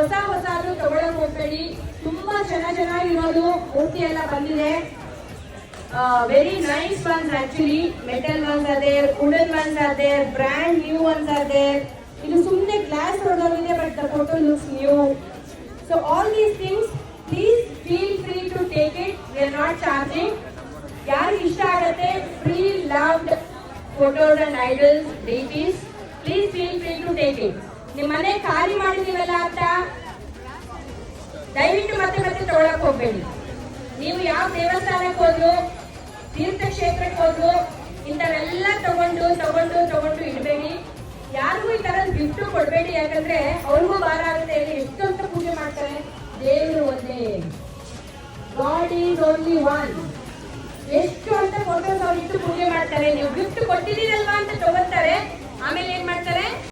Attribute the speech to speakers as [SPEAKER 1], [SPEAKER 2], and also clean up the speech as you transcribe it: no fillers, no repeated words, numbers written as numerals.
[SPEAKER 1] ಹೊಸದು ತಗೊಳಕ್ ಹೋಗ್ಬೇಡಿ. ತುಂಬಾ ಚೆನ್ನಾಗಿರೋದು ಮೂರ್ತಿ ಎಲ್ಲ ಬಂದಿದೆ. Very nice ones actually. Metal ones are there, wooden ones are there, brand new ones are there. ಇದು ಸುಮ್ಮನೆ ಗ್ಲಾಸ್ ಹೊಡೆದಿದೆ, but the photo looks new. So all these things, please feel free to take it. We are not charging. ಯಾರಿಗೆ ಇಷ್ಟ ಆಗುತ್ತೆ pre-loved photos and idols, deities, please feel free to take it. ನಿಮ್ಮ ಮನೆ ಖಾಲಿ ಮಾಡಿದೀವಲ್ಲ ಅಂತ ದಯವಿಟ್ಟು ಮತ್ತೆ ತಗೊಳಕ್ ಹೋಗ್ಬೇಡಿ. ನೀವು ಯಾವ ದೇವಸ್ಥಾನಕ್ಕೆ ಹೋದ್ರು, ತೀರ್ಥಕ್ಷೇತ್ರಕ್ಕೆ ಹೋದ್ರು, ಇಂಥವೆಲ್ಲ ತಗೊಂಡು ಇಡಬೇಡಿ. ಯಾರಿಗೂ ಈ ತರದ ಗಿಫ್ಟ್ ಕೊಡ್ಬೇಡಿ. ಯಾಕಂದ್ರೆ ಅವ್ರಿಗೂ ಭಾರ ಆಗುತ್ತೆ. ಎಷ್ಟು ಅಂತ ಪೂಜೆ ಮಾಡ್ತಾರೆ. ದೇವರು ಒಂದೇ, ಗಾಡ್ ಈಸ್ ಓನ್ಲಿ ಒನ್. ಎಷ್ಟು ಅಂತ ಫೋಟೋಸ್ ಅವ್ರು ಇಟ್ಟು ಪೂಜೆ ಮಾಡ್ತಾರೆ. ನೀವು ಗಿಫ್ಟ್ ಕೊಟ್ಟಿದ್ದೀರಲ್ವಾ ಅಂತ ತಗೋತಾರೆ. ಆಮೇಲೆ ಏನ್ ಮಾಡ್ತಾರೆ?